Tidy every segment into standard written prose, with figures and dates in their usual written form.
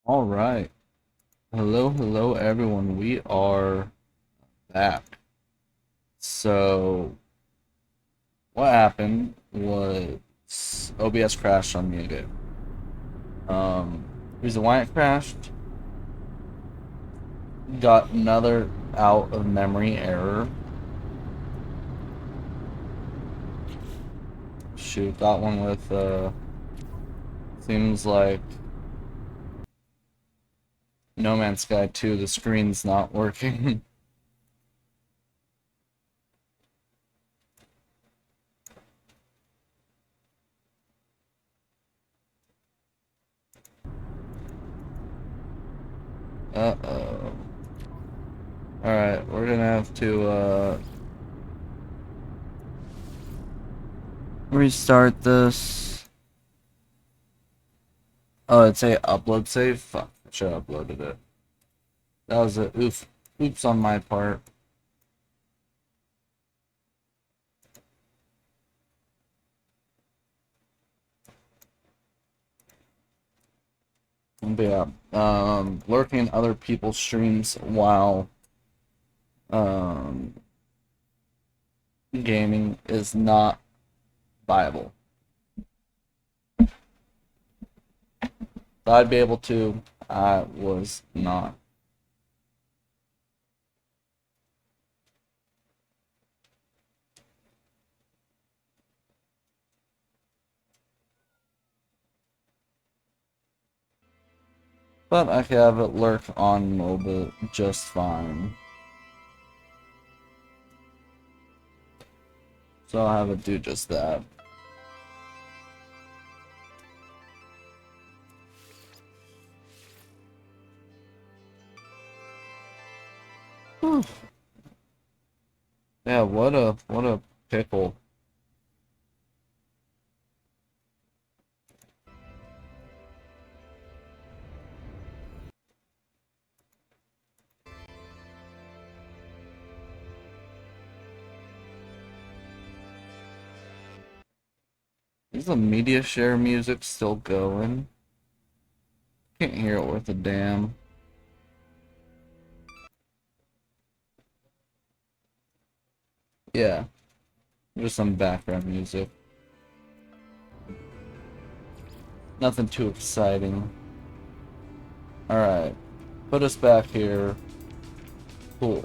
All right. Hello everyone. We are back. So, what happened was OBS crashed on me again. Reason why it crashed, got another out of memory error. Shoot, got one with, seems like No Man's Sky 2, the screen's not working. Uh-oh. Alright, we're gonna have to, restart this. Oh, it's a upload save? Fuck, I should have uploaded it. That was a oops on my part. But yeah, lurking other people's streams while um, gaming is not viable. Thought I'd be able to, I was not. But I can have it lurk on mobile just fine. So I'll have it do just that. Whew. Yeah, what a pickle. Is the media share music still going? Can't hear it worth a damn. Yeah, just some background music. Nothing too exciting. Alright, put us back here. Cool.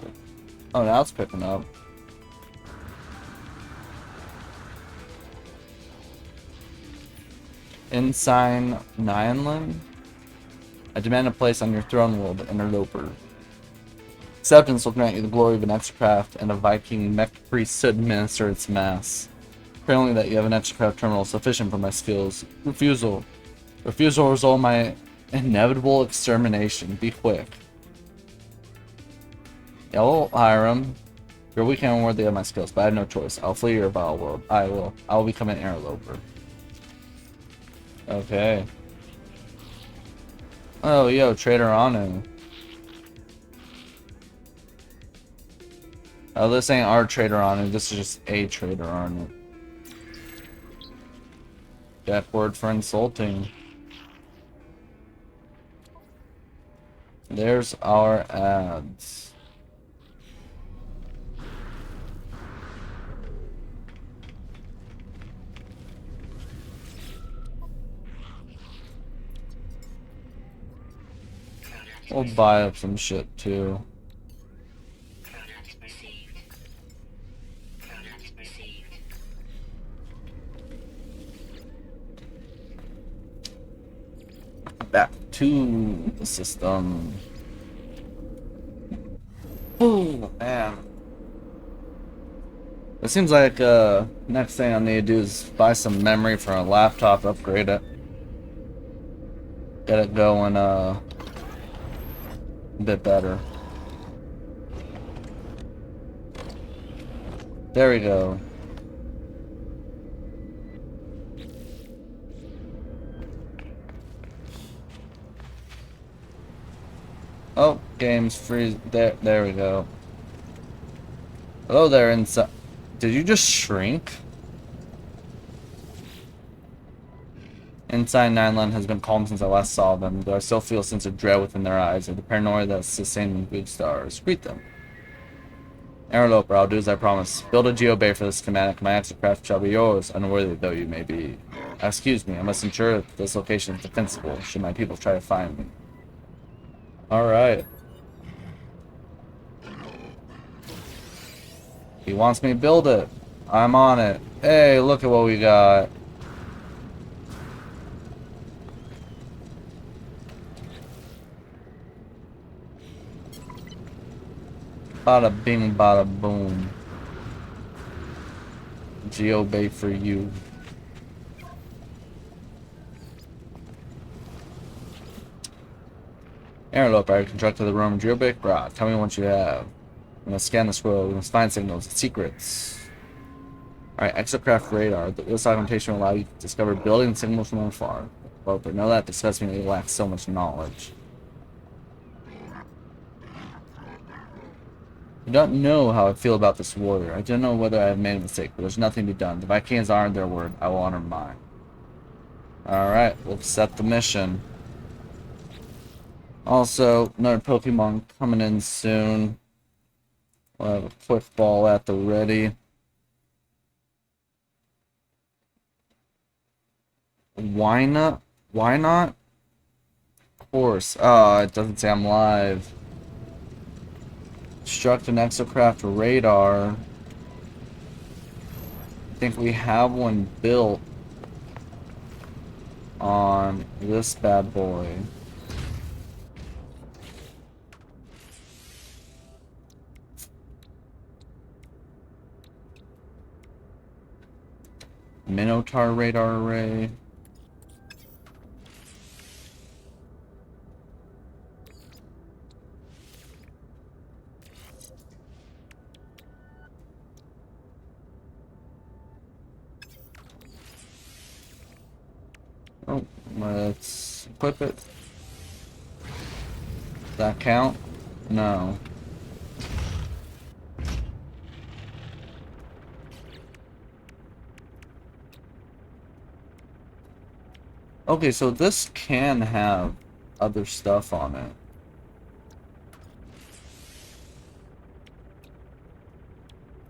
Oh, now it's picking up. Ensign Nyanlin? I demand a place on your throne world, interloper. Acceptance will grant you the glory of an extracraft and a Viking mech priest to administer its mass. Apparently that you have an extracraft terminal sufficient for my skills. Refusal. Refusal will result in my inevitable extermination. Be quick. Yeah, we'll hire him. You're weak and unworthy of my skills, but I have no choice. I'll flee your vile world. I will. I will become an interloper. Okay. Oh, yo, Trader Anu. Oh, this ain't our Trader Anu. This is just a Trader Anu. Jack word for insulting. There's our ads. We'll buy up some shit too. Back to the system. Oh man. It seems like next thing I need to do is buy some memory for a laptop, upgrade it. Get it going a bit better. There we go. Oh, games freeze. There we go. Hello there, inside. Did you just shrink? Inside Nineland has been calm since I last saw them, though I still feel a sense of dread within their eyes, and the paranoia that's sustained good stars. Greet them. Aeroloper, I'll do as I promised. Build a geobay for this schematic. My exocraft shall be yours, unworthy though you may be. Excuse me, I must ensure that this location is defensible, should my people try to find me. Alright. He wants me to build it. I'm on it. Hey, look at what we got. Bada bing, bada boom. Geobay for you. Aeroloper, I constructed the Roman geobay. Rah, tell me what you have. I'm gonna scan the scroll. We must find signals, secrets. Alright, exocraft radar. This augmentation will allow you to discover building signals from afar. But know that disgusts me that you lack so much knowledge. I don't know how I feel about this warrior. I don't know whether I have made a mistake, but there's nothing to be done. The Vikings honored their word. I will honor mine. Alright, we'll set the mission. Also, another Pokemon coming in soon. We'll have a quick ball at the ready. Why not? Why not? Of course. Oh, it doesn't say I'm live. Construct an exocraft radar. I think we have one built on this bad boy. Minotaur radar array. Oh, let's equip it. Does that count? No. Okay, so this can have other stuff on it.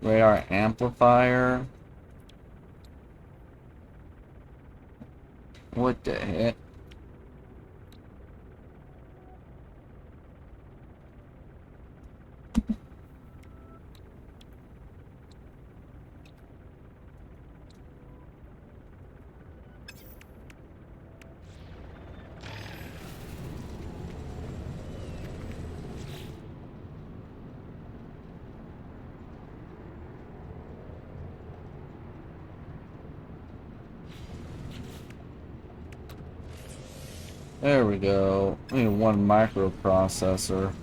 Radar amplifier. What the heck? There we go. We need one microprocessor.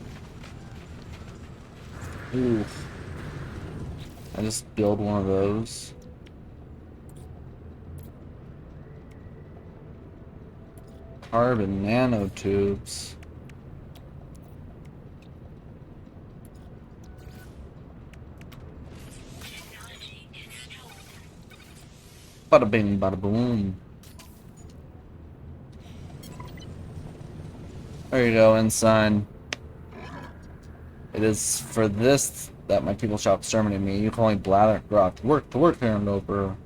Oof. I just build one of those. Carbon nanotubes. Bada bing, bada boom. There you go, ensign. It is for this that my people shall exterminate me. You call me blather. Rock. To work, Paranoper.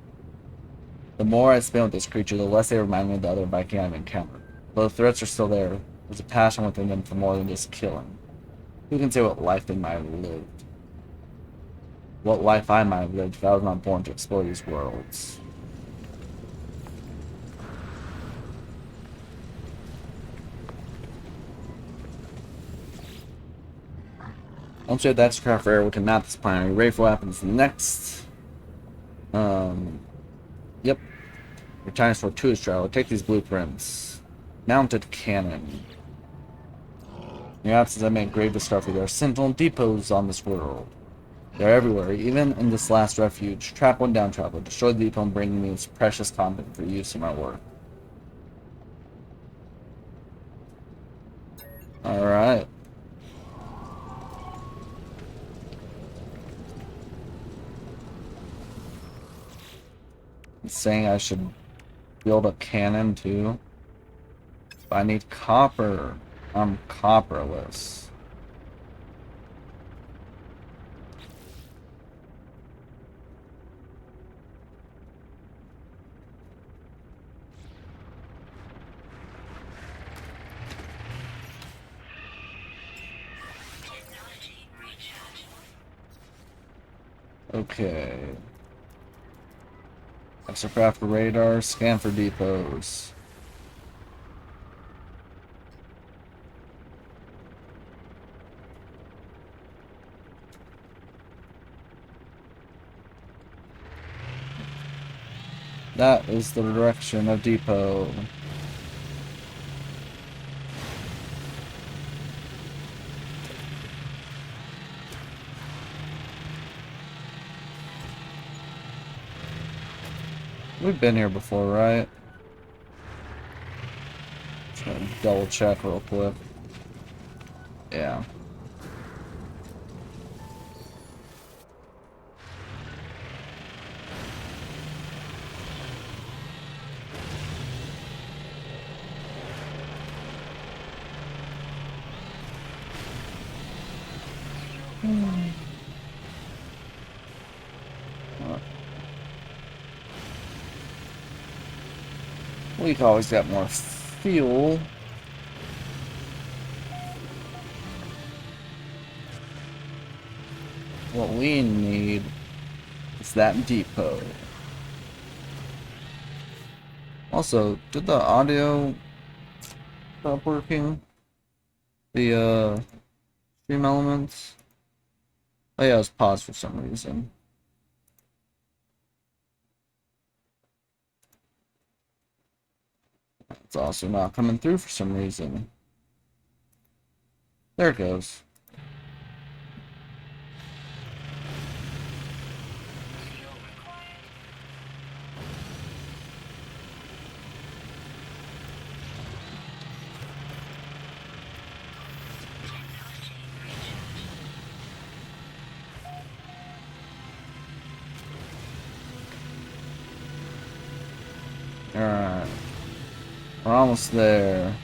The more I spend with this creature, the less they remind me of the other Viking I've encountered. Though the threats are still there, there's a passion within them for more than just killing. Who can say what life they might have lived? What life I might have lived if I was not born to explore these worlds. Once we have the exocraft rare, we can map this planet. Are you ready for what happens next? Yep. Your time is for tourist travel. Take these blueprints. Mounted cannon. In your absence, I made grave discovery. There are sentinel depots on this world. They're everywhere, even in this last refuge. Trap one down, traveler. Destroy the depot and bring me its precious content for use in my work. Alright. It's saying I should Build a cannon too. But I need copper. I'm copperless. Okay. Extracraft radar, scan for depots. That is the direction of depot. We've been here before, right? Just gonna double check real quick. Yeah. We've always got more fuel. What we need is that depot. Also, did the audio stop working? The stream elements? Oh yeah, it was paused for some reason. It's also not coming through for some reason. There it goes. Alright. We're almost there.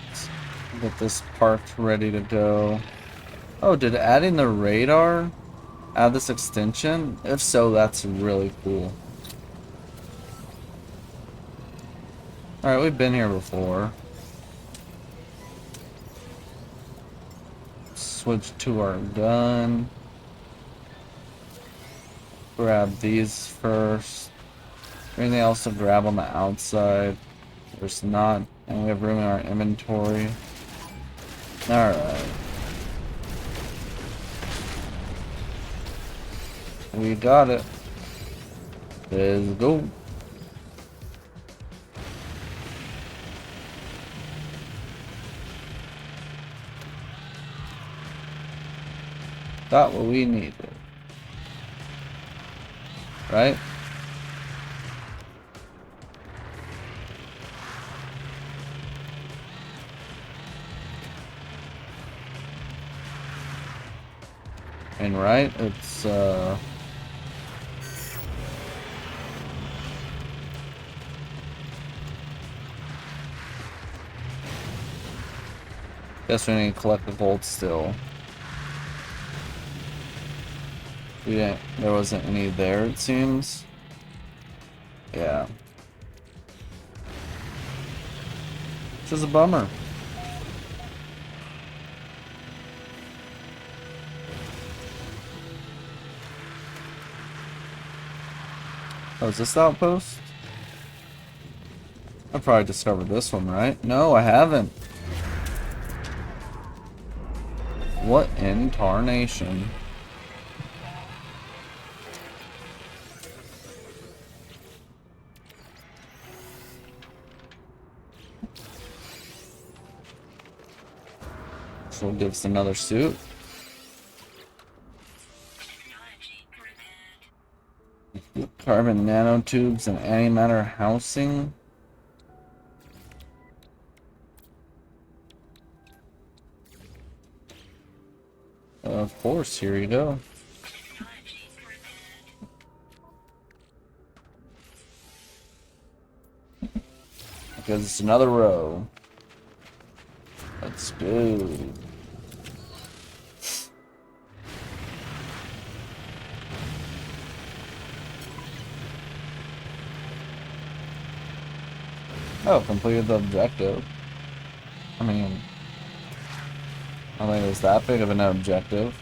Let's get this parked ready to go. Oh, did adding the radar add this extension? If so, that's really cool. Alright, we've been here before. Switch to our gun. Grab these first. Anything else to grab on the outside? There's not. And we have room in our inventory. Alright. We got it. Let's go. Got what we needed. Right? And right, it's guess we need to collect the gold still. There wasn't any there, it seems. Yeah. Which is a bummer. Oh, is this the outpost? I probably discovered this one, right? No, I haven't. What in tarnation? So we'll give us another suit. Carbon nanotubes and antimatter housing. Of course, here you go. Because it's another row. Let's go. Oh, completed the objective. I mean, I don't think it was that big of an objective.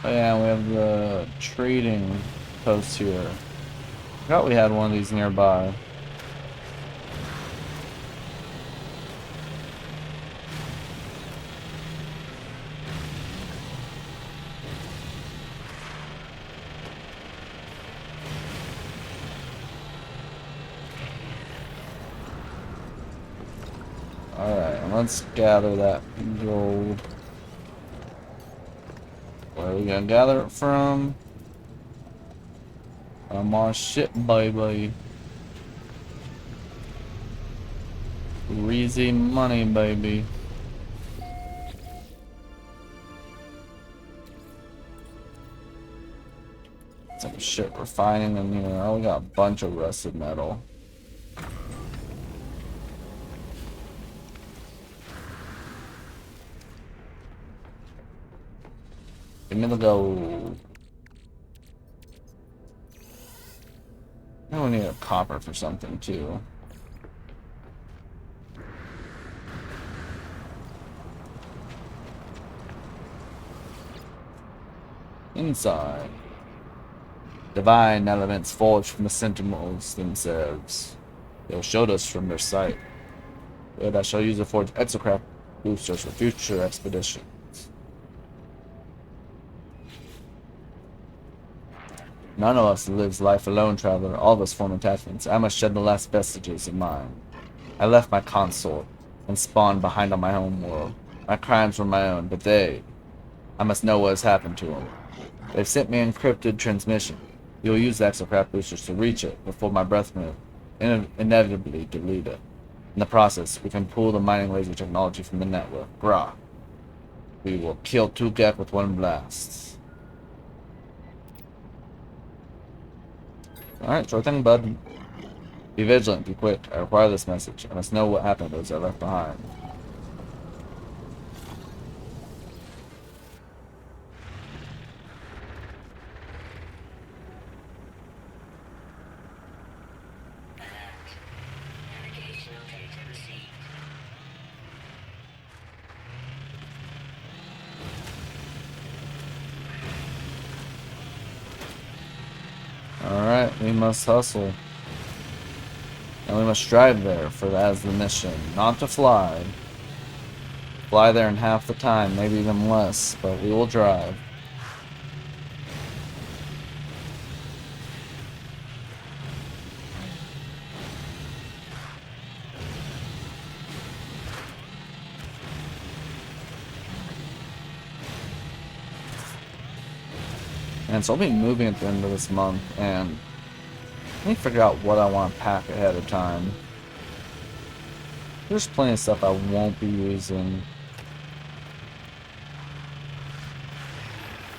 Oh yeah, we have the trading post here. I forgot we had one of these nearby. Alright, let's gather that gold. Where are we gonna gather it from? My shit, baby. Greasy money, baby. Some shit refining in here. Oh, we got a bunch of rusted metal. Give me the gold. I need a copper for something too. Inside. Divine elements forged from the sentinels themselves. They'll shield us from their sight. But I shall use the forged exocraft boosters for future expeditions. None of us lives life alone, traveler. All of us form attachments. I must shed the last vestiges of mine. I left my consort and spawned behind on my home world. My crimes were my own, but I must know what has happened to them. They've sent me an encrypted transmission. You'll use the exocraft boosters to reach it before my breath will inevitably delete it. In the process, we can pull the mining laser technology from the network. Grah. We will kill two Gek with one blast. Alright, sure thing, bud. Be vigilant, be quick. I require this message. I must know what happened to those I left behind. Alright, we must hustle. And we must drive there, for that is the mission. Not to fly. Fly there in half the time, maybe even less, but we will drive. And so I'll be moving at the end of this month, and let me figure out what I want to pack ahead of time. There's plenty of stuff I won't be using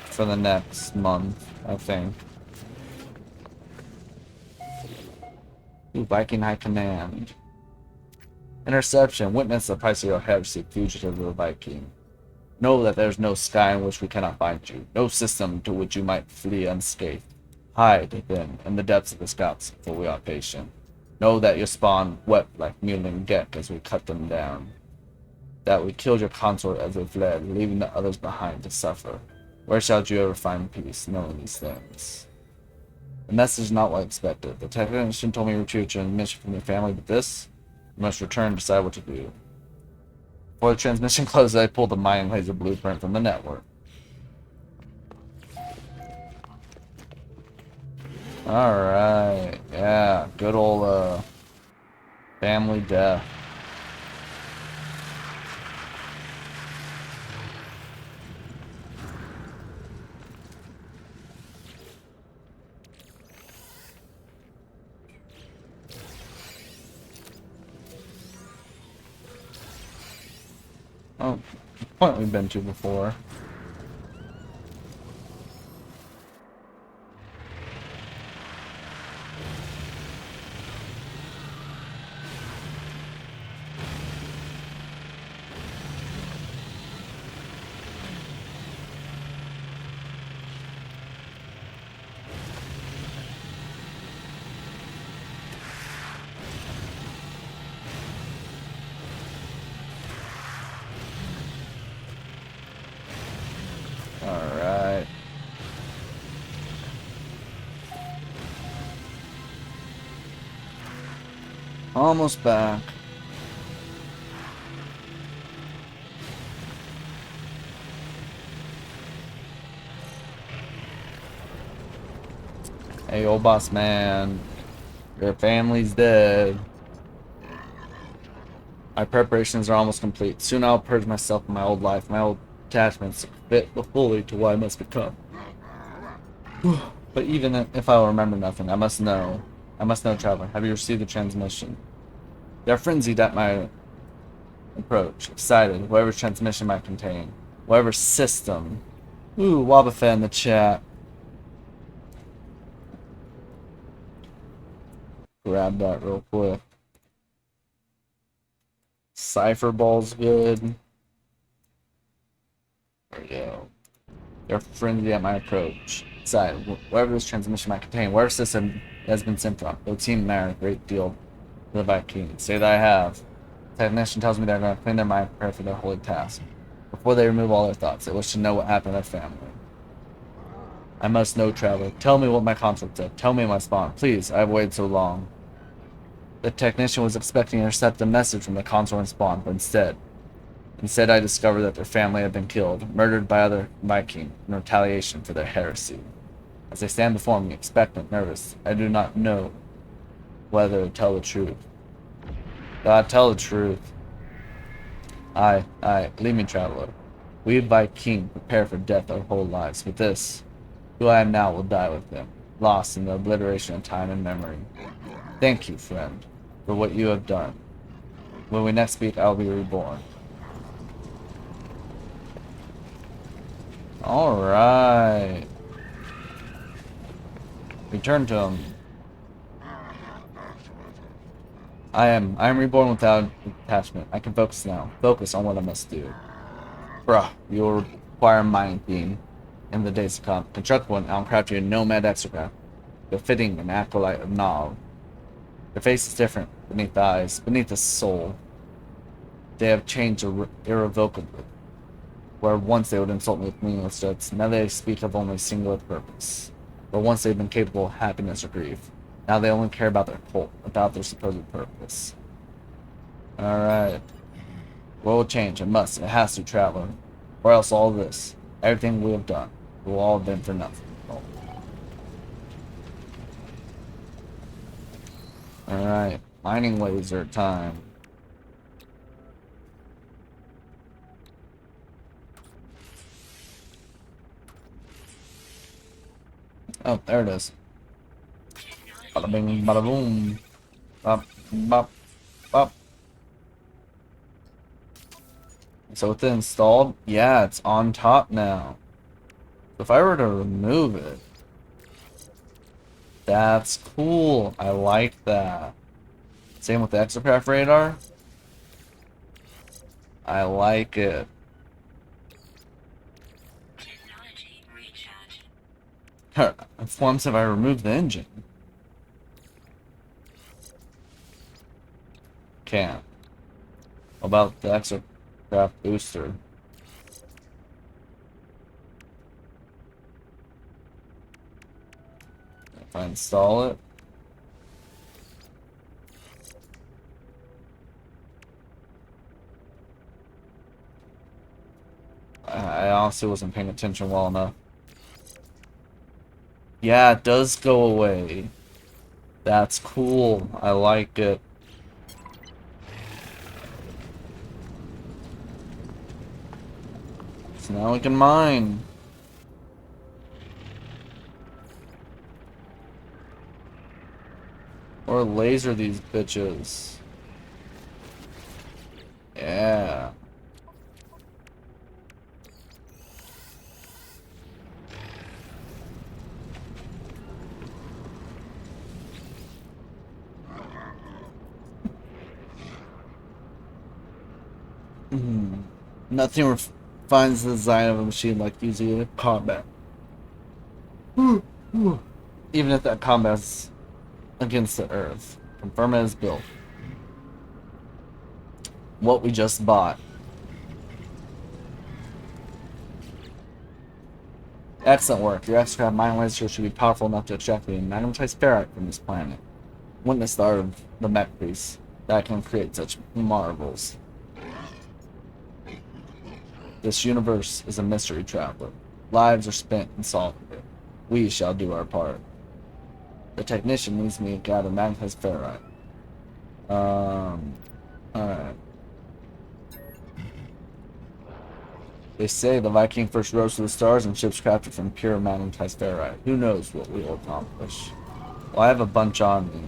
for the next month, I think. Ooh, Viking High Command. Interception. Witness the price of your head, seek fugitive of the Viking. Know that there's no sky in which we cannot find you, no system to which you might flee unscathed. Hide, then, in the depths of the scouts, for we are patient. Know that your spawn wept like mewling Gek as we cut them down. That we killed your consort as they fled, leaving the others behind to suffer. Where shall you ever find peace, knowing these things? The message is not what I expected. The technician told me to retrieve your mission from your family, but this, you must return and decide what to do. Before the transmission closes, I pulled the mining laser blueprint from the network. Alright, yeah, good old, family death. Oh, point we've been to before. Alright. Almost back. Hey, old boss man. Your family's dead. My preparations are almost complete. Soon I'll purge myself from my old life, my old attachments, fit fully to what I must become. But even if I will remember nothing, I must know. I must know, traveler. Have you received the transmission? They are frenzied at my approach, excited, whatever transmission might contain. Whatever system. Ooh, Wabafet in the chat. Grab that real quick. Cypher Ball's good. There we go. They're frenzied at my approach. Excited, whatever this transmission might contain, whatever system it has been sent from. It would seem to matter a great deal to the Vikings. Say that I have. The technician tells me they're going to clean their mind and prepare for their holy task. Before they remove all their thoughts, they wish to know what happened to their family. I must know, traveler. Tell me what my consort said. Tell me my spawn. Please, I have waited so long. The technician was expecting to intercept a message from the consort and spawn, but instead I discovered that their family had been killed, murdered by other Viking in retaliation for their heresy. As they stand before me, expectant, nervous, I do not know whether to tell the truth. God, tell the truth. Leave me, traveler. We Viking prepare for death our whole lives, but this, who I am now, will die with them, lost in the obliteration of time and memory. Thank you, friend, for what you have done. When we next speak, I will be reborn. Alright. Return to him. I am reborn without attachment. I can focus now. Focus on what I must do. Bruh, you will require mind being in the days to come. Construct one, I'll craft you a nomad exocraft, befitting an acolyte of Nal. Their face is different beneath the eyes, beneath the soul. They have changed irrevocably. Where once they would insult me with meaningless jokes, now they speak of only singular purpose. Where once they've been capable of happiness or grief, now they only care about their cult, about their supposed purpose. Alright. World will change, it must, it has to, traveler. Or else all this, everything we have done, will all have been for nothing. Alright, mining laser time. Oh, there it is. Bada bing, bada boom. Bop, bop, bop. So with it installed, yeah, it's on top now. If I were to remove it, that's cool. I like that. Same with the exocraft radar. I like it. Forms if I remove the engine. Can't. What about the exocraft booster? If I install it. I honestly wasn't paying attention well enough. Yeah, it does go away. That's cool. I like it. So now we can mine. Or laser these bitches. Yeah. Nothing refines the design of a machine like using it in combat. Even if that combat's against the Earth. Confirm it is built. What we just bought. Excellent work. Your extra mine laser should be powerful enough to extract the magnetized ferrite from this planet. Witness the art of the mech priest that can create such marvels. This universe is a mystery traveler. Lives are spent in solving it. We shall do our part. The technician needs me to gather magnetized ferrite. Alright. They say the Viking first rose to the stars and ships crafted from pure magnetized ferrite. Who knows what we will accomplish? Well, I have a bunch on me.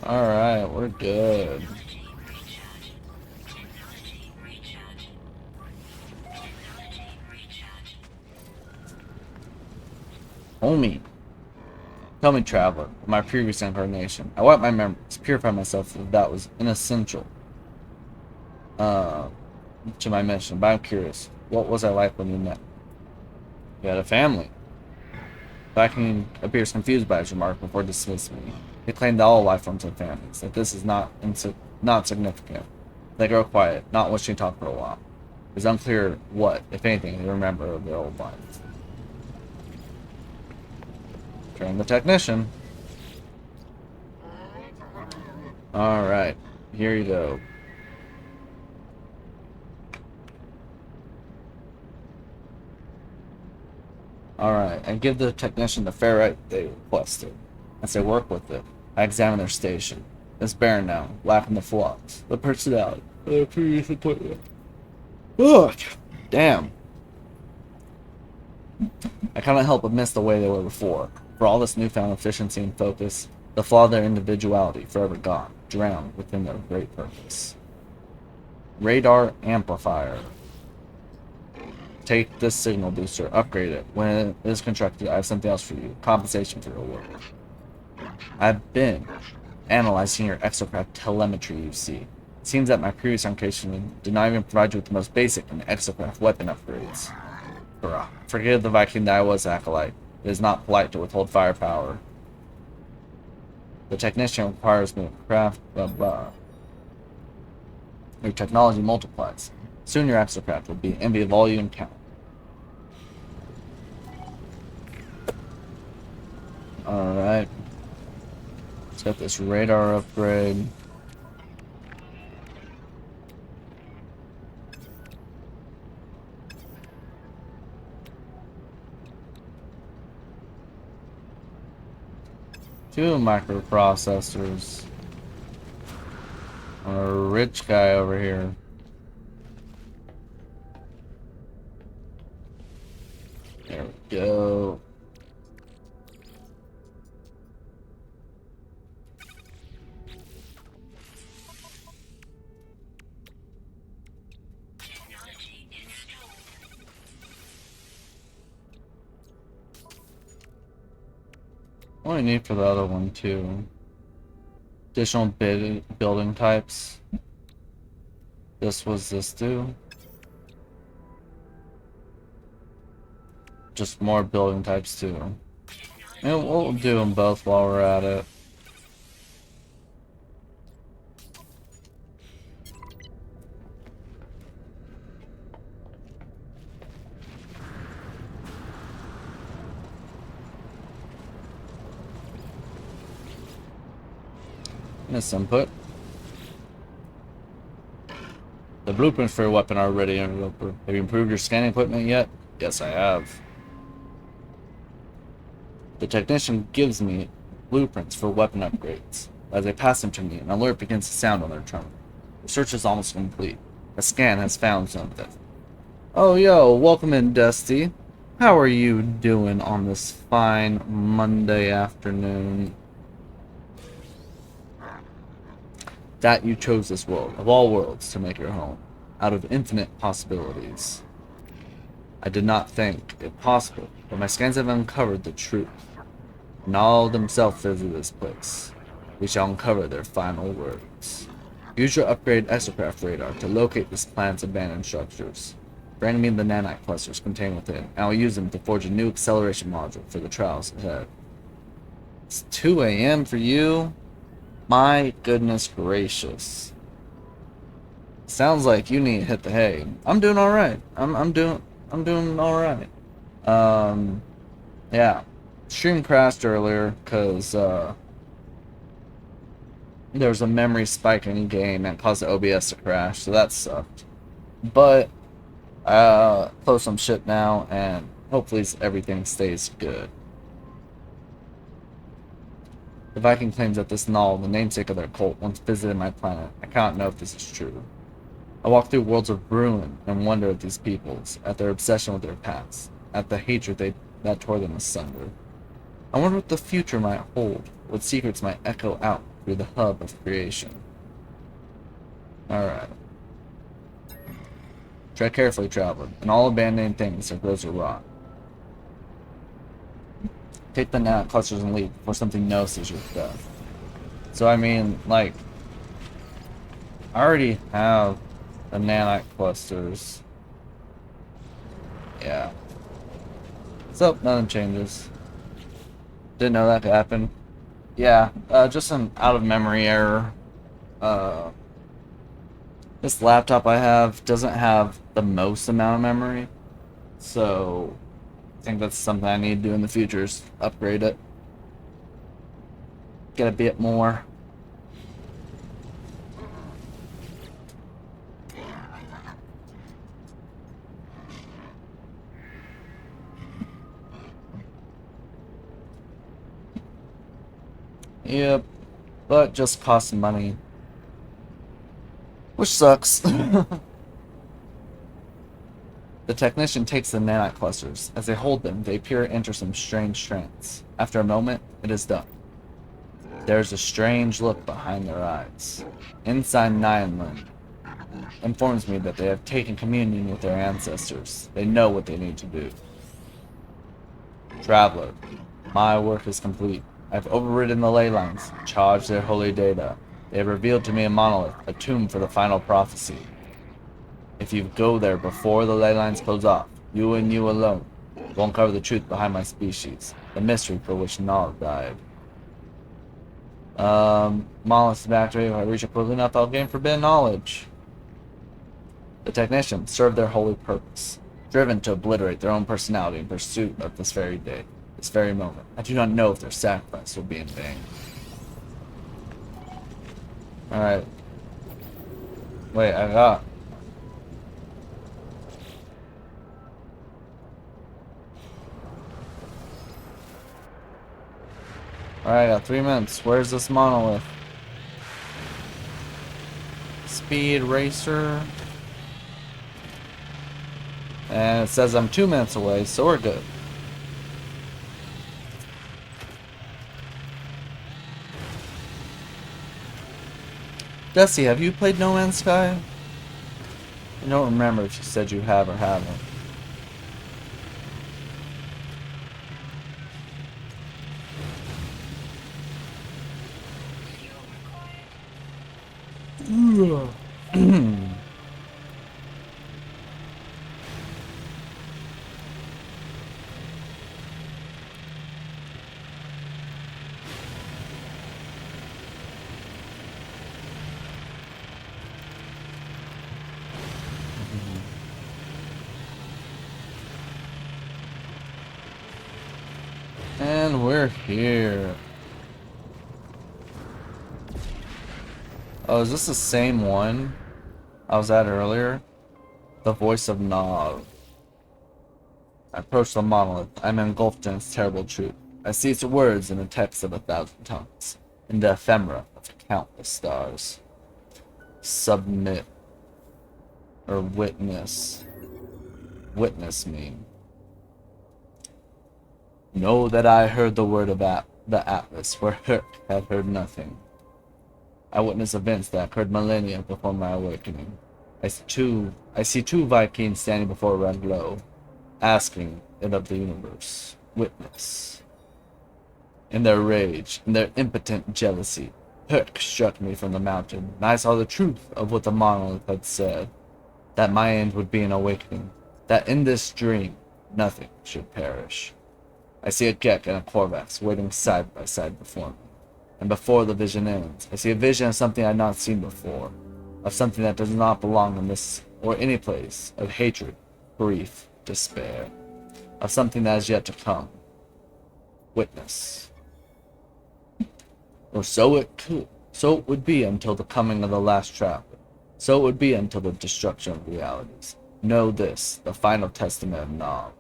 Alright, we're good. Homie. Tell me, traveler, in my previous incarnation, I wiped my memories, purified myself if that was inessential to my mission, but I'm curious, what was I like when you met? You had a family. Viking appears confused by his remark before dismissing me. He claimed that all life forms have families, that this is not significant. They grow quiet, not wishing to talk for a while. It's unclear what, if anything, they remember of their old life. Train the technician. Alright, here you go. Alright, and give the technician the ferrite they requested. As they work with it, I examine their station. It's barren now, lacking the flux, the personality of their previous appointment. Ugh! Damn. I cannot help but miss the way they were before. For all this newfound efficiency and focus, the flaw of their individuality forever gone, drowned within their great purpose. Radar amplifier. Take this signal booster, upgrade it. When it is constructed, I have something else for you. Compensation for your work. I've been analyzing your exocraft telemetry, you see. It seems that my previous incarnation did not even provide you with the most basic and exocraft weapon upgrades. Forgive the Viking that I was, Acolyte. It is not polite to withhold firepower. The technician requires me to craft blah blah. Your technology multiplies. Soon your exocraft will be envy of all you encounter. Alright. Let's get this radar upgrade. Two microprocessors. A rich guy over here. There we go. What do I need for the other one too? Additional building types. This was this too. Just more building types too. And we'll do them both while we're at it. Miss input. The blueprints for your weapon are ready, Interloper. Have you improved your scanning equipment yet? Yes, I have. The technician gives me blueprints for weapon upgrades. As they pass them to me, an alert begins to sound on their terminal. The search is almost complete. A scan has found something. Oh, yo, welcome in, Dusty. How are you doing on this fine Monday afternoon? That you chose this world, of all worlds, to make your home, out of infinite possibilities. I did not think it possible, but my scans have uncovered the truth. Nall themselves visited this place. We shall uncover their final words. Use your upgrade exocraft radar to locate this planet's abandoned structures. Bring me the nanite clusters contained within, and I'll use them to forge a new acceleration module for the trials ahead. It's 2 a.m. for you? My goodness gracious. Sounds like you need to hit the hay. I'm doing alright. I'm doing alright. Yeah. Stream crashed earlier because there was a memory spike in the game that caused the OBS to crash, so that sucked. But close some shit now, and hopefully everything stays good. The Viking claims that this Null, the namesake of their cult, once visited my planet. I cannot know if this is true. I walk through worlds of ruin and wonder at these peoples, at their obsession with their past, at the hatred that tore them asunder. I wonder what the future might hold, what secrets might echo out through the hub of creation. Alright. Tread carefully, traveler. In all abandoned things there grows a rot. Take the nanite clusters and leave before something notices your death. So I mean, like, I already have the nanite clusters. Yeah. So nothing changes. Didn't know that could happen. Yeah, just an out of memory error. This laptop I have doesn't have the most amount of memory, so I think that's something I need to do in the future is upgrade it. Get a bit more. Yep, but just costs money. Which sucks. The technician takes the nanite clusters. As they hold them, they appear to enter some strange trance. After a moment, it is done. There is a strange look behind their eyes. Inside Nyanland informs me that they have taken communion with their ancestors. They know what they need to do. Traveler, my work is complete. I've overridden the ley lines, charged their holy data. They have revealed to me a monolith, a tomb for the final prophecy. If you go there before the ley lines close off, you and you alone will uncover the truth behind my species, the mystery for which Nall died. Monoliths activated. If I reach it quickly enough, I'll gain forbidden knowledge. The technicians serve their holy purpose, driven to obliterate their own personality in pursuit of this very day, this very moment. I do not know if their sacrifice will be in vain. Alright. Wait, I got... Alright, I got 3 minutes. Where's this monolith? Speed Racer. And it says I'm 2 minutes away, so we're good. Dusty, have you played No Man's Sky? I don't remember if you said you have or haven't. And we're here. Oh, is this the same one I was at earlier? The voice of Nav. I approach the monolith. I'm engulfed in its terrible truth. I see its words in the text of 1,000 tongues, in the ephemera of countless stars. Submit. Or witness. Witness me. Know that I heard the word of the Atlas, where Herc had heard nothing. I witness events that occurred millennia before my awakening. I see two Vikings standing before a red glow. asking it of the universe. Witness. In their rage, in their impotent jealousy, Herc struck me from the mountain, and I saw the truth of what the monolith had said, that my end would be an awakening, that in this dream nothing should perish. I see a Gek and a Korvax waiting side by side before me, and before the vision ends, I see a vision of something I had not seen before, of something that does not belong in this or any place, of hatred, grief, despair, of something that is yet to come. Witness. Or so it could. So it would be until the coming of the last traveler. So it would be until the destruction of realities. Know this, the final testament of Nob.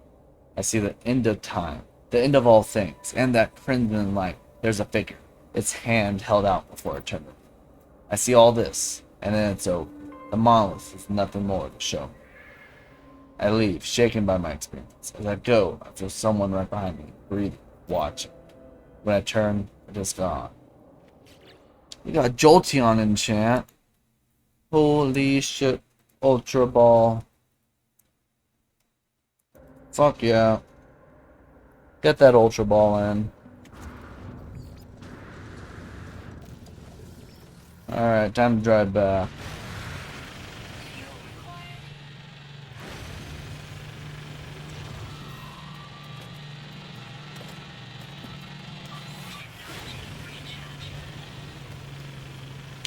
I see the end of time, the end of all things, and that crimson light. There's a figure, its hand held out before eternity. I see all this, and then it's over. The monolith is nothing more to show me. I leave, shaken by my experience. As I go, I feel someone right behind me, breathing, watching. When I turn, it is gone. We got Jolteon in chat. Holy shit. Ultra Ball. Fuck yeah. Get that Ultra Ball in. Alright, time to drive back.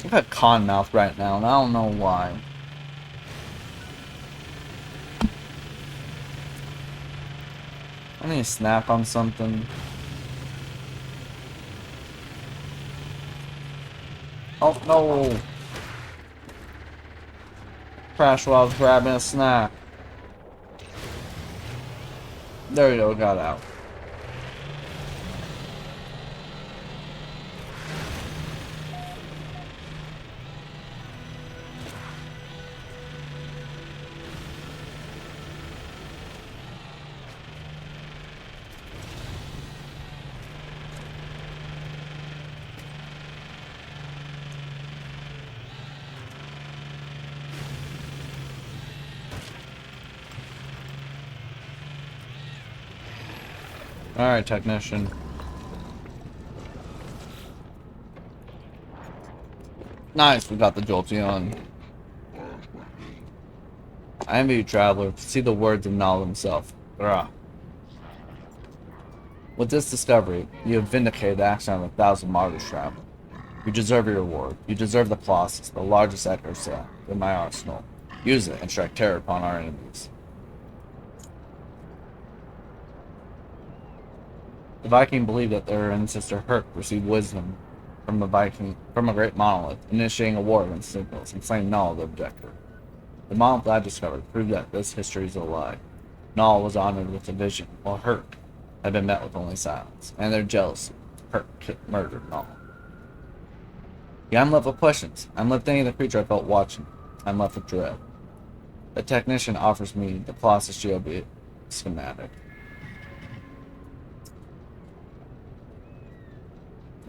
I got con mouth right now, and I don't know why. I need to snack on something. Oh no! Crash while I was grabbing a snack. There you go, got out. Alright, technician. Nice, we got the Jolteon. I envy you, traveler, to see the words of Nal himself. Grah. With this discovery, you have vindicated the action of 1,000 martyrs, traveler. You deserve your reward. You deserve the Colossus, the largest echo set in my arsenal. Use it and strike terror upon our enemies. The Viking believed that their ancestor Herc received wisdom from a great monolith, initiating a war against signals and slaying Null, the objector. The monolith I discovered proved that this history is a lie. Null was honored with a vision, while Herc had been met with only silence, and their jealousy. Herc murdered Null. Yeah, I'm left with questions. I'm left thinking of the creature I felt watching. I'm left with dread. The technician offers me the Colossus GOB schematic.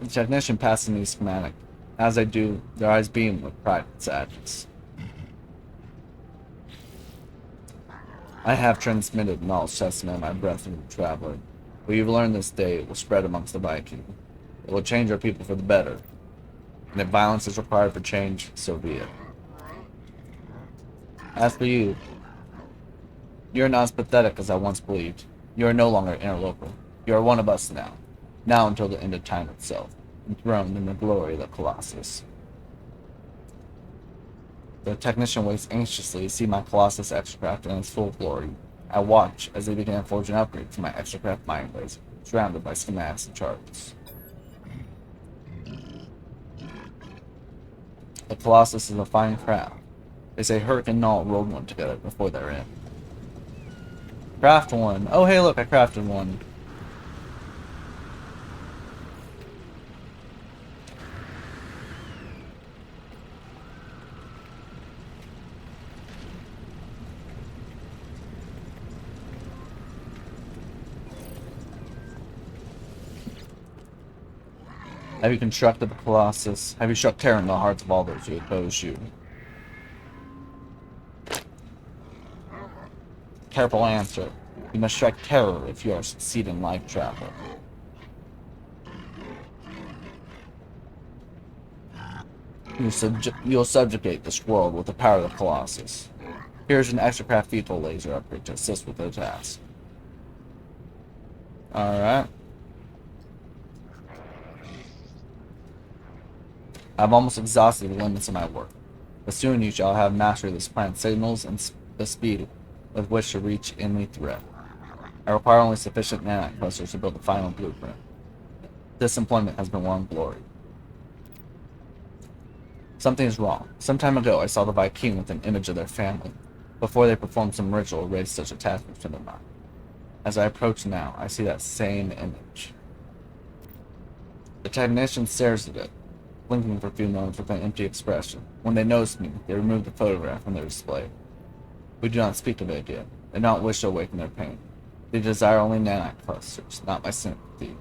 The technician passes me the schematic. As I do, their eyes beam with pride and sadness. I have transmitted Null's testament of my breath from the traveler. What you've learned this day will spread amongst the Viking. It will change our people for the better. And if violence is required for change, so be it. As for you, you are not as pathetic as I once believed. You are no longer an interloper. You are one of us now. Now until the end of time itself, enthroned in the glory of the Colossus. The technician waits anxiously to see my Colossus extracraft in its full glory. I watch as they begin forging upgrades to my extracraft mind laser, surrounded by schematics and charts. The Colossus is a fine craft. They say Herc and Null rolled one together before their end. Craft one. Oh hey look, I crafted one. Have you constructed the Colossus? Have you struck terror in the hearts of all those who oppose you? Careful answer. You must strike terror if you are to succeed in life travel. You'll subjugate this world with the power of the Colossus. Here's an extra-craft lethal laser upgrade to assist with the task. Alright. I've almost exhausted the limits of my work, but soon you shall have mastered this planet's signals and the speed with which to reach enemy threat. I require only sufficient nanite clusters to build the final blueprint. This employment has been one glory. Something is wrong. Some time ago, I saw the Viking with an image of their family. Before they performed some ritual, raised such attachments to their mind. As I approach now, I see that same image. The technician stares at it, blinking for a few moments with an empty expression. When they notice me, they remove the photograph from their display. We do not speak of it again. They do not wish to awaken their pain. They desire only nanite clusters, not my sympathy.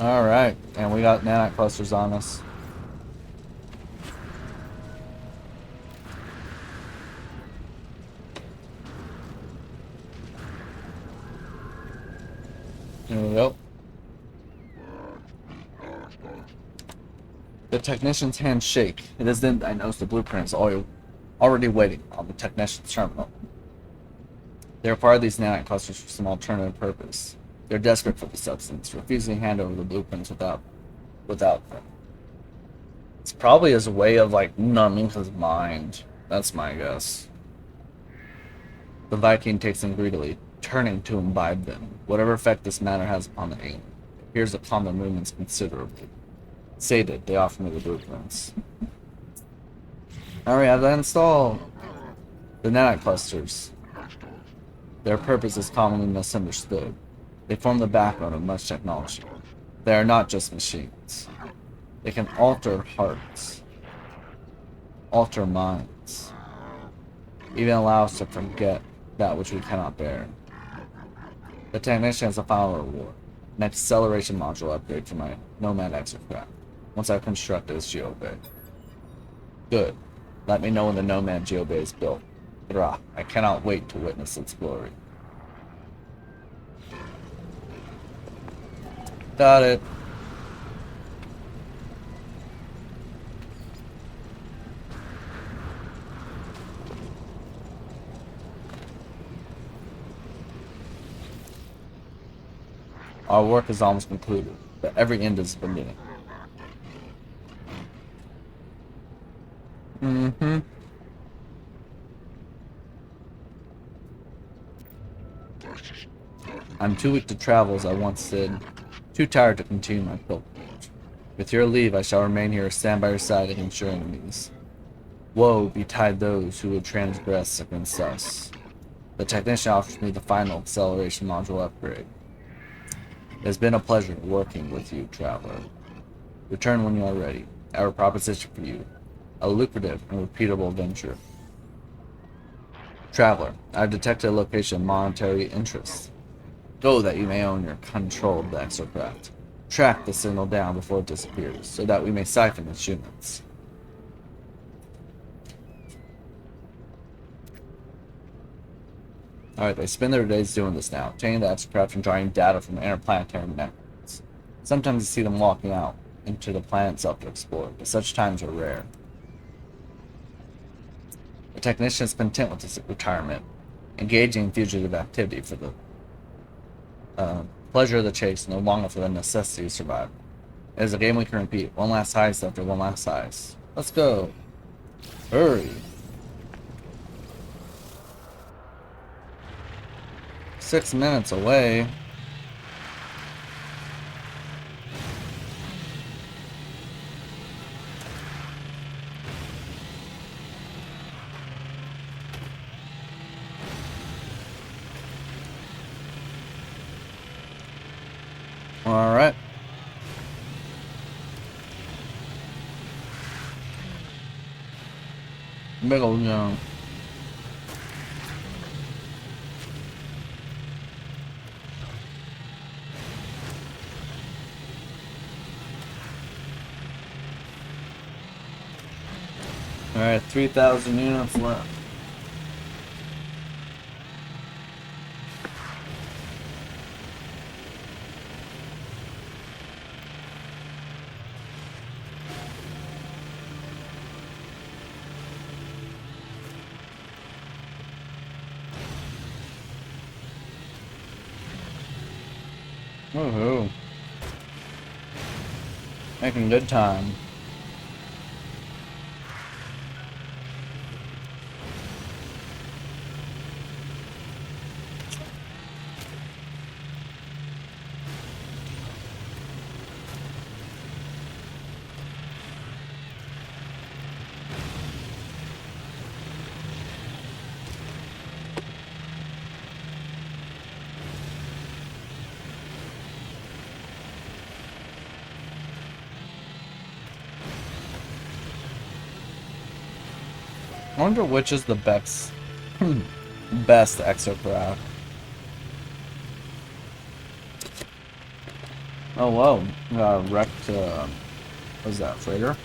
Alright, and we got nanite clusters on us. Here we go. The technician's hands shake. It is then I notice the blueprint is already waiting on the technician's terminal. They require these nanite clusters for some alternative purpose. They're desperate for the substance, refusing to hand over the blueprints without them. It's probably as a way of, like, numbing his mind. That's my guess. The Viking takes them greedily, turning to imbibe them. Whatever effect this matter has upon the alien, it appears to calm their movements considerably. Sated, they offer me the blueprints. Alright, have that installed. The nanite clusters. Their purpose is commonly misunderstood. They form the backbone of much technology. They are not just machines. They can alter hearts, alter minds, even allow us to forget that which we cannot bear. The technician has a final reward, an acceleration module upgrade for my Nomad exocraft, once I've constructed this geobay. Good. Let me know when the Nomad geobay is built. Brah, I cannot wait to witness its glory. Got it. Our work is almost concluded, but every end is a beginning. I'm too weak to travel as I once did. Too tired to continue my pilgrimage. With your leave, I shall remain here, stand by your side against your enemies. Woe betide those who would transgress against us. The technician offers me the final acceleration module upgrade. It has been a pleasure working with you, traveler. Return when you are ready. I have a proposition for you. A lucrative and repeatable venture. Traveler, I have detected a location of monetary interest. Go that you may own your control of the exocraft. Track the signal down before it disappears, so that we may siphon its units. Alright, they spend their days doing this now, obtaining the exocraft and drawing data from interplanetary networks. Sometimes you see them walking out into the planet itself to explore, but such times are rare. The technician is content with his retirement, engaging in fugitive activity for the pleasure of the chase, no longer for the necessity of survival. It is a game we can repeat. One last heist after one last heist. Let's go. Hurry. 6 minutes away. All right. Middle zone. All right, 3,000 units left. Woohoo. Making good time. I wonder which is the best exocraft. Oh whoa. Wrecked what was that, freighter?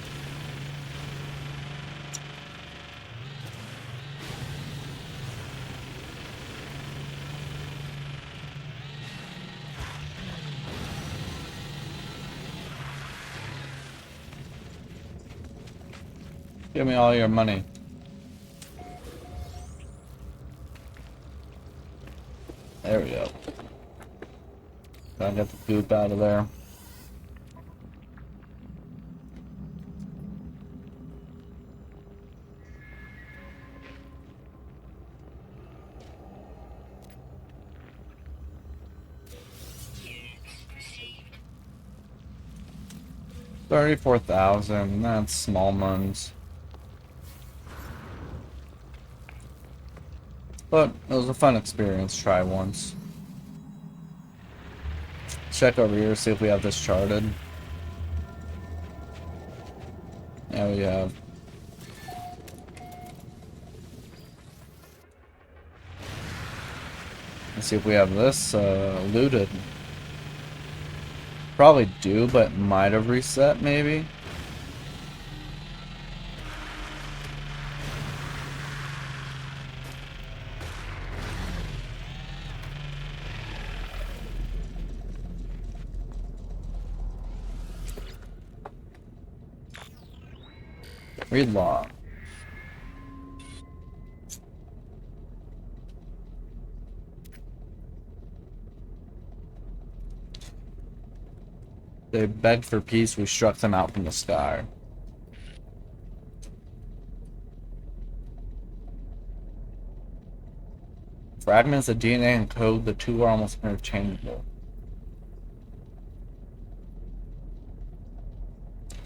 Give me all your money. There we go. Gotta get the goop out of there. $34,000. That's small muns. But it was a fun experience. Try once. Check over here, see if we have this charted. Yeah, we have. Let's see if we have this looted. Probably do, but might have reset maybe. Read log. They begged for peace, we struck them out from the sky. Fragments of DNA and code, the two are almost interchangeable.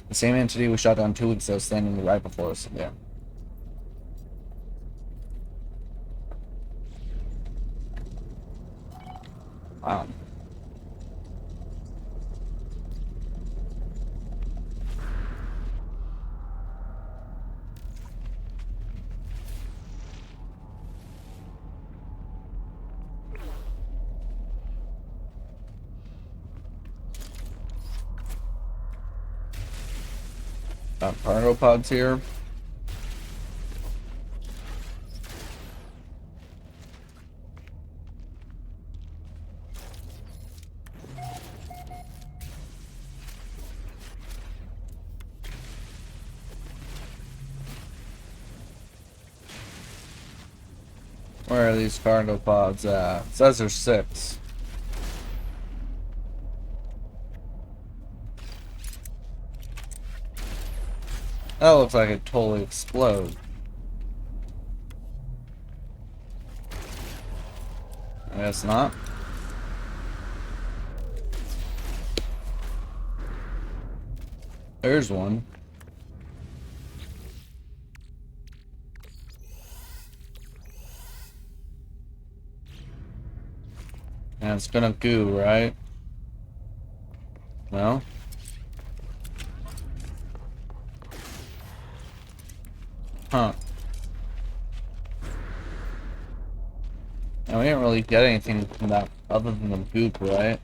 The same entity we shot down 2 weeks ago standing right before us again. Wow. Got cargo pods here. Where are these cargo pods at? It says there's 6. That looks like it totally explode. I guess not. There's one. And it's gonna goo, right? No? Huh. And we didn't really get anything from that other than the goop, right?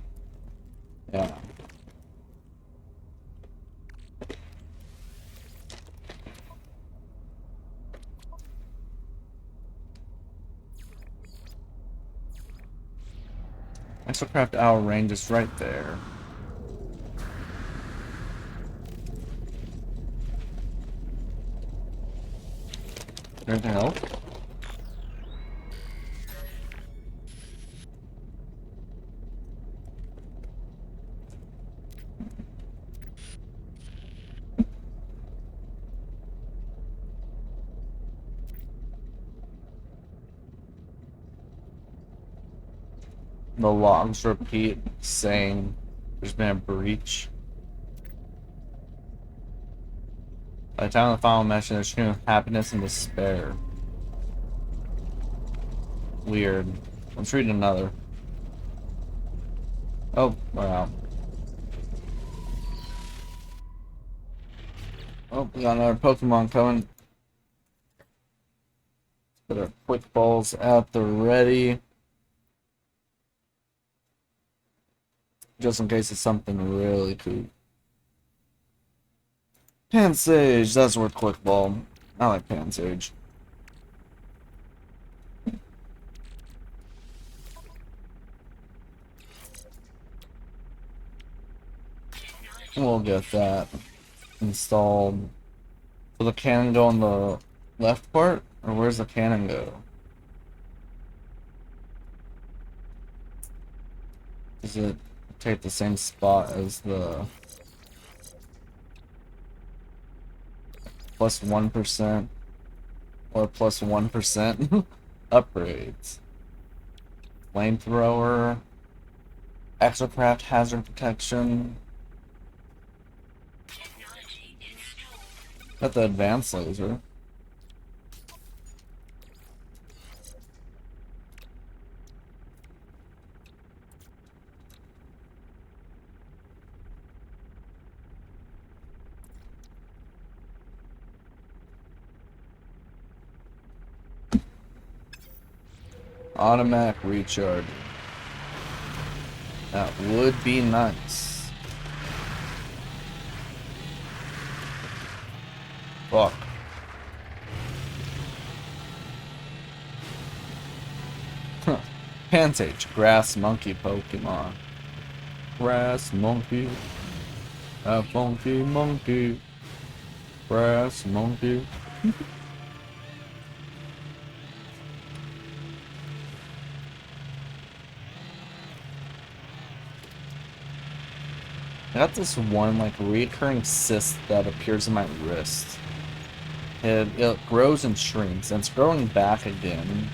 Yeah. Exocraft hour range is right there. Anything else? The logs repeat saying there's been a breach. By the time of the final mention, there's scream of happiness and despair. Weird. Let's read another. Oh, we're out. Oh, we got another Pokemon coming. Put our quick balls at the ready. Just in case it's something really cool. Pansage, that's worth quick ball. I like Pansage. We'll get that installed. Will the cannon go on the left part? Or where's the cannon go? Does it take the same spot as the plus 1% or plus 1% upgrades? Flamethrower, exocraft hazard protection. Got the advanced laser. Automatic recharge. That would be nice. Fuck. Huh. Pansage, grass monkey Pokemon. Grass monkey. A funky monkey. Grass monkey. I got this one like recurring cyst that appears in my wrist. It grows and shrinks, and it's growing back again.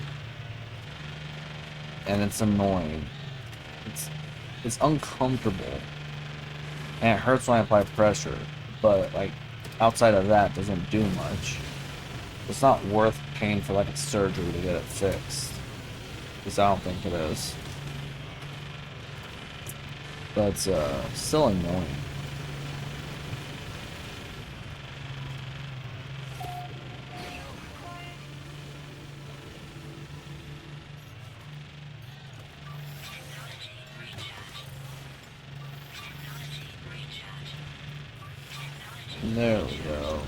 And it's annoying. It's uncomfortable. And it hurts when I apply pressure. But like outside of that, it doesn't do much. It's not worth paying for like a surgery to get it fixed. Because I don't think it is. But it's still annoying. There we go.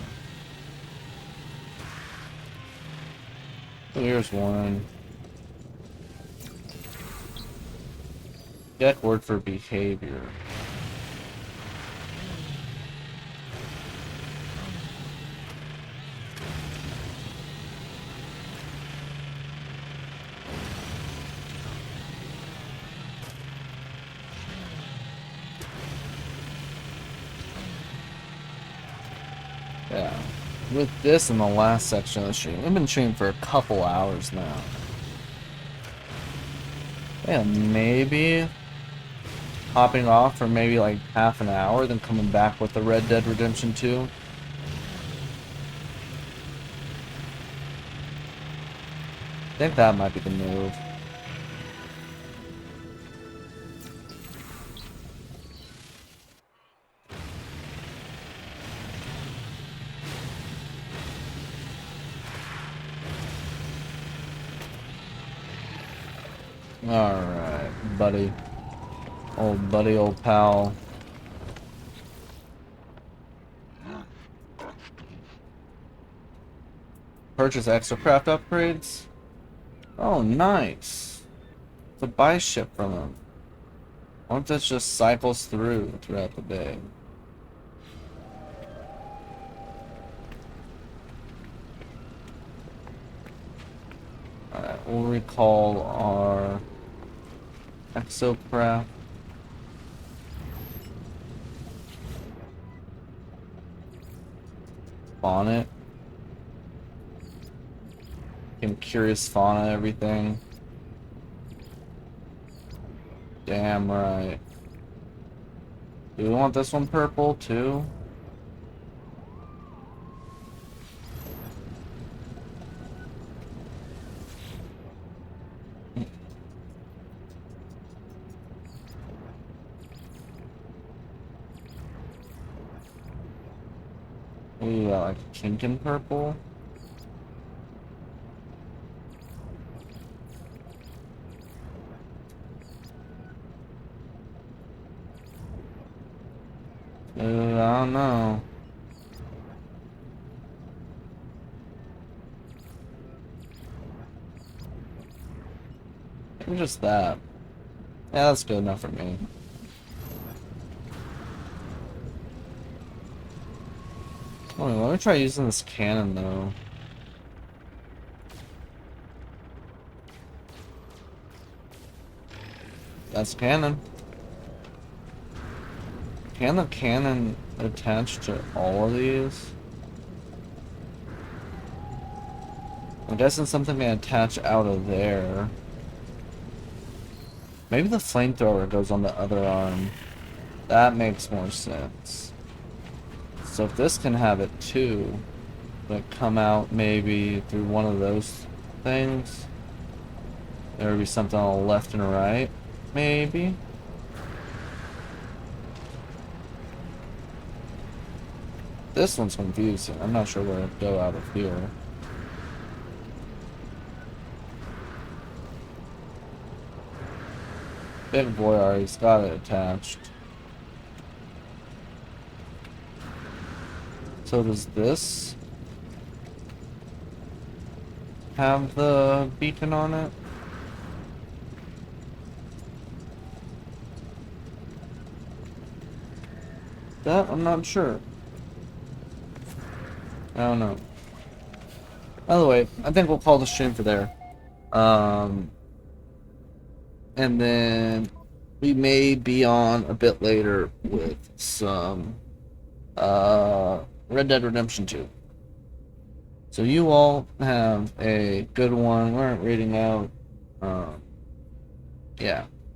Here's one. Get word for behavior. Yeah. With this in the last section of the stream, we've been streaming for a couple hours now. Yeah, maybe hopping off for maybe like half an hour, then coming back with the Red Dead Redemption 2. I think that might be the move. Alright, buddy. Old pal. Purchase extra craft upgrades? Oh, nice. To buy shit from him. What if this just cycles throughout the day? Alright, we'll recall our exocraft. Bonnet. Curious fauna, everything. damn right. Do we want this one purple too? Ooh, like a kink in purple. I don't know. Maybe just that. Yeah, that's good enough for me. Oh, let me try using this cannon though. That's cannon. Can the cannon attach to all of these? I'm guessing something can attach out of there. Maybe the flamethrower goes on the other arm. That makes more sense. So if this can have it too, but come out maybe through one of those things, there would be something on the left and right, maybe. This one's confusing. I'm not sure where to go out of here. Big boy already's got it attached. So does this have the beacon on it? That I'm not sure. I don't know. By the way, I think we'll call the stream for there. And then we may be on a bit later with some Red Dead Redemption 2. So you all have a good one. We aren't reading out. Yeah.